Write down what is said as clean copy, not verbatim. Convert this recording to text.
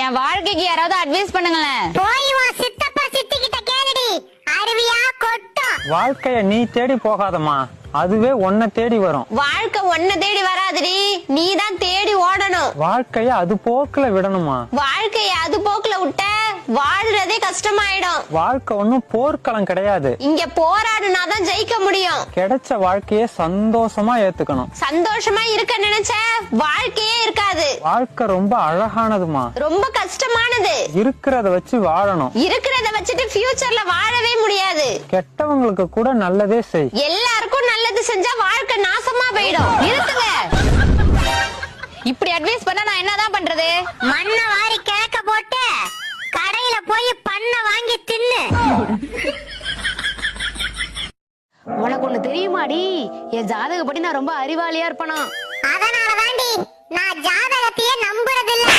என் வாழ்க்கைக்கு யாராவது அட்வைஸ் பண்ணுங்களேன். போய் வா சித்தப்பா சித்தி கிட்ட கேளுடி. அருவியா கொட்டும். வாழ்க்கைய நீ தேடி போகாதம்மா, அதுவே உன்னை தேடி வரும். வாழ்க்கை ஒன்ன தேடி வராதுடி, நீதான் தேடி ஓடணும். வாழ்க்கைய அது போக்குல விடணுமா? வாழ்க்கைய அது போக்குல விட்ட வாழ்றதே கஷ்டமாயிடும். வாழ்க்கை ஒண்ணும் போர்க்களம் கிடையாது. இங்க போராடுனாதான் ஜெயிக்க முடியும். கிடைச்ச வாழ்க்கைய சந்தோஷமா ஏத்துக்கணும். சந்தோஷமா இருக்க நினைச்ச வாழ்க்கையே இருக்காது. வாழ்க்கை ரொம்ப அழகானதுமா, ரொம்ப கஷ்டமானது. இருக்கிறத வச்சு வாழணும். இருக்கிறத வச்சுட்டு ஃபியூச்சர்ல வாழவே முடியாது. கெட்டவங்களுக்கு கூட நல்லதே செய். எல்லாருக்கும் நல்லது செஞ்சா வாழ்க்கை நாசமா போயிடும். இருக்குங்க. இப்படி அட்வைஸ் பண்ணா நான் என்னதான் பண்றது? மண்ண வாரி கிழக்க போட்டு கடையில போய் பண்ண வாங்கி தின்னு. உனக்கு ஒண்ணு தெரியுமாடி, என் ஜாதகப்படி நான் ரொம்ப அறிவாளியா இருப்பேனா. அதனால தாண்டி நான் ஜாதகத்தையே நம்புறதில்ல.